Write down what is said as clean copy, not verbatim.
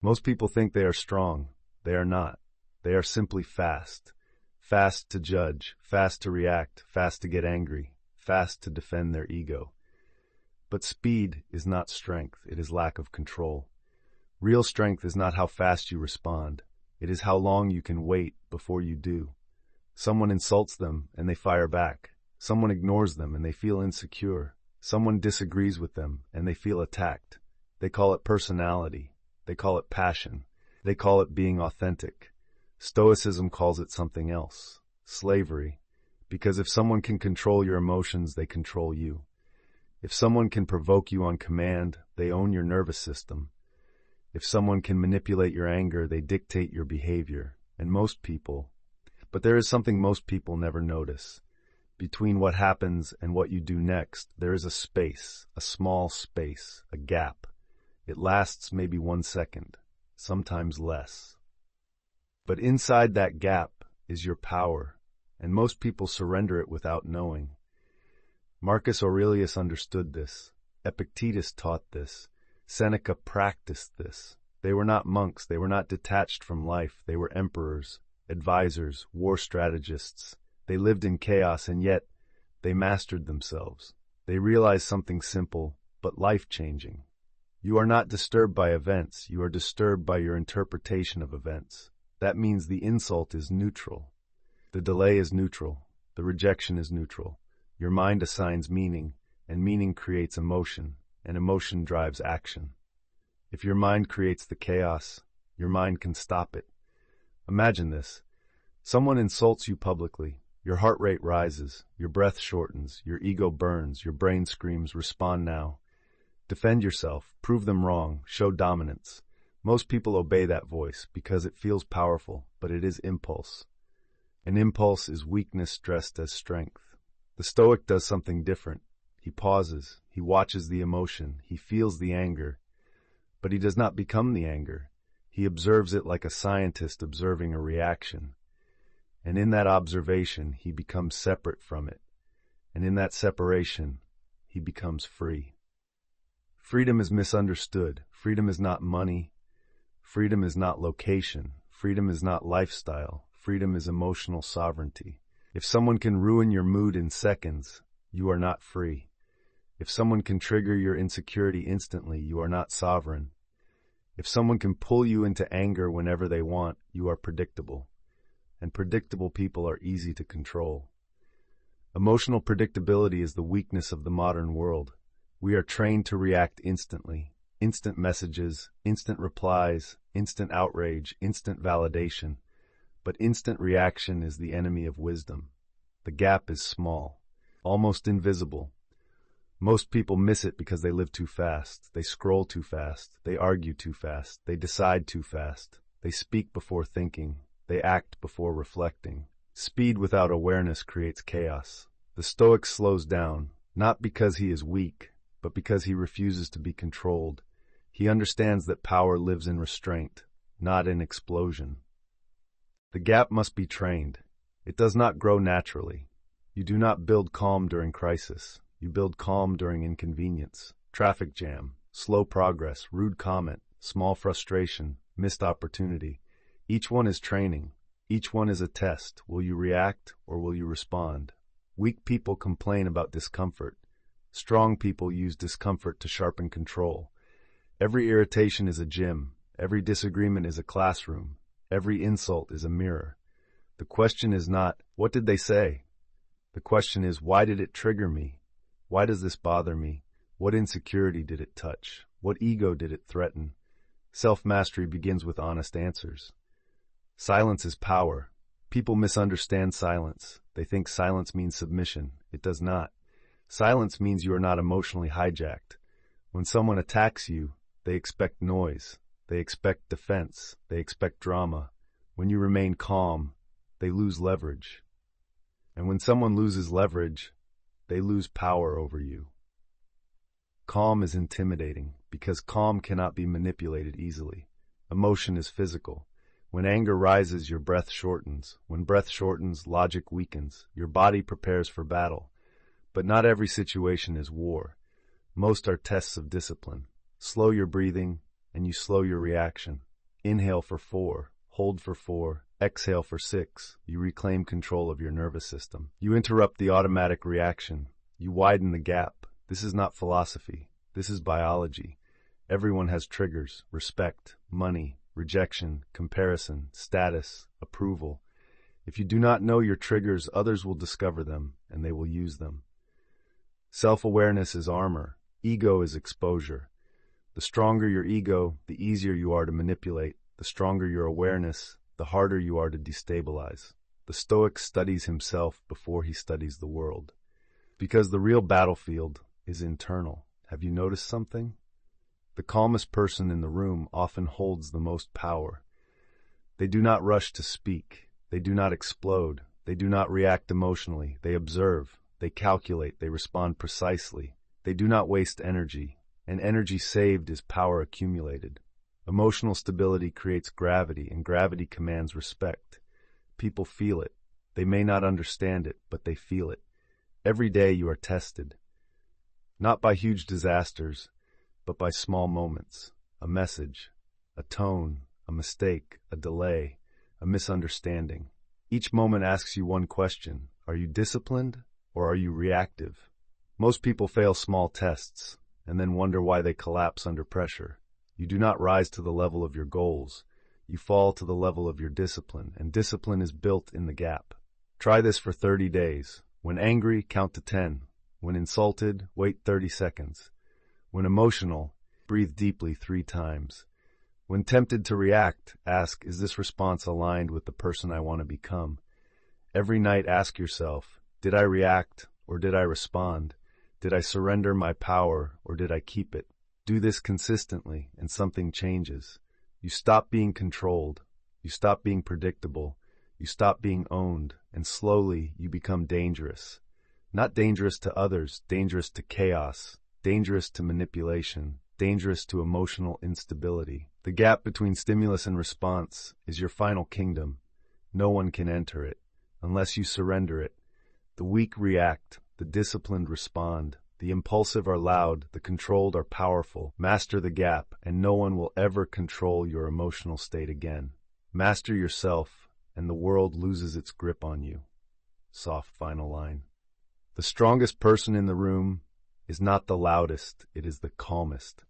Most people think they are strong. They are not. They are simply fast. Fast to judge, fast to react, fast to get angry, fast to defend their ego. But speed is not strength, it is lack of control. Real strength is not how fast you respond. It is how long you can wait before you do. Someone insults them and they fire back. Someone ignores them and they feel insecure. Someone disagrees with them and they feel attacked. They call it personality. They call it passion. They call it being authentic. Stoicism calls it something else. Slavery. Because if someone can control your emotions, they control you. If someone can provoke you on command, they own your nervous system. If someone can manipulate your anger, they dictate your behavior. But there is something most people never notice. Between what happens and what you do next, there is a space, a small space, a gap. It lasts maybe 1 second, sometimes less. But inside that gap is your power, and most people surrender it without knowing. Marcus Aurelius understood this. Epictetus taught this. Seneca practiced this. They were not monks. They were not detached from life. They were emperors, advisors, war strategists. They lived in chaos, and yet they mastered themselves. They realized something simple, but life-changing. You are not disturbed by events. You are disturbed by your interpretation of events. That means the insult is neutral. The delay is neutral. The rejection is neutral. Your mind assigns meaning, and meaning creates emotion, and emotion drives action. If your mind creates the chaos, your mind can stop it. Imagine this. Someone insults you publicly. Your heart rate rises, your breath shortens, your ego burns, your brain screams, "Respond now." Defend yourself, prove them wrong, show dominance. Most people obey that voice because it feels powerful, but it is impulse. An impulse is weakness dressed as strength. The Stoic does something different. He pauses, he watches the emotion, he feels the anger, but he does not become the anger. He observes it like a scientist observing a reaction. And in that observation, he becomes separate from it. And in that separation, he becomes free. Freedom is misunderstood. Freedom is not money. Freedom is not location. Freedom is not lifestyle. Freedom is emotional sovereignty. If someone can ruin your mood in seconds, you are not free. If someone can trigger your insecurity instantly, you are not sovereign. If someone can pull you into anger whenever they want, you are predictable. And predictable people are easy to control. Emotional predictability is the weakness of the modern world. We are trained to react instantly. Instant messages, instant replies, instant outrage, instant validation. But instant reaction is the enemy of wisdom. The gap is small, almost invisible. Most people miss it because they live too fast. They scroll too fast. They argue too fast. They decide too fast. They speak before thinking. They act before reflecting. Speed without awareness creates chaos. The Stoic slows down, not because he is weak, but because he refuses to be controlled. He understands that power lives in restraint, not in explosion. The gap must be trained. It does not grow naturally. You do not build calm during crisis. You build calm during inconvenience, traffic jam, slow progress, rude comment, small frustration, missed opportunity. Each one is training. Each one is a test. Will you react or will you respond? Weak people complain about discomfort. Strong people use discomfort to sharpen control. Every irritation is a gym. Every disagreement is a classroom. Every insult is a mirror. The question is not, what did they say? The question is, why did it trigger me? Why does this bother me? What insecurity did it touch? What ego did it threaten? Self-mastery begins with honest answers. Silence is power. People misunderstand silence. They think silence means submission. It does not. Silence means you are not emotionally hijacked. When someone attacks you, they expect noise. They expect defense. They expect drama. When you remain calm, they lose leverage. And when someone loses leverage, they lose power over you. Calm is intimidating because calm cannot be manipulated easily. Emotion is physical. When anger rises, your breath shortens. When breath shortens, logic weakens. Your body prepares for battle. But not every situation is war. Most are tests of discipline. Slow your breathing, and you slow your reaction. Inhale for 4, hold for 4, exhale for 6. You reclaim control of your nervous system. You interrupt the automatic reaction. You widen the gap. This is not philosophy. This is biology. Everyone has triggers: respect, money, rejection, comparison, status, approval. If you do not know your triggers, others will discover them, and they will use them. Self-awareness is armor. Ego is exposure. The stronger your ego, the easier you are to manipulate. The stronger your awareness, the harder you are to destabilize. The Stoic studies himself before he studies the world. Because the real battlefield is internal. Have you noticed something? The calmest person in the room often holds the most power. They do not rush to speak. They do not explode. They do not react emotionally. They observe. They calculate. They respond precisely. They do not waste energy. And energy saved is power accumulated. Emotional stability creates gravity, and gravity commands respect. People feel it. They may not understand it, but they feel it. Every day you are tested, not by huge disasters, but by small moments. A message, a tone, a mistake, a delay, a misunderstanding. Each moment asks you one question: are you disciplined or are you reactive? Most people fail small tests and then wonder why they collapse under pressure. You do not rise to the level of your goals. You fall to the level of your discipline, and discipline is built in the gap. Try this for 30 days. When angry, count to 10. When insulted, wait 30 seconds. When emotional, breathe deeply 3 times. When tempted to react, ask, is this response aligned with the person I want to become? Every night ask yourself, did I react or did I respond? Did I surrender my power or did I keep it? Do this consistently and something changes. You stop being controlled. You stop being predictable. You stop being owned, and slowly you become dangerous. Not dangerous to others, dangerous to chaos, dangerous to manipulation, dangerous to emotional instability. The gap between stimulus and response is your final kingdom. No one can enter it unless you surrender it. The weak react, the disciplined respond. The impulsive are loud, the controlled are powerful. Master the gap, and no one will ever control your emotional state again. Master yourself, and the world loses its grip on you. Soft final line. The strongest person in the room is not the loudest, it is the calmest.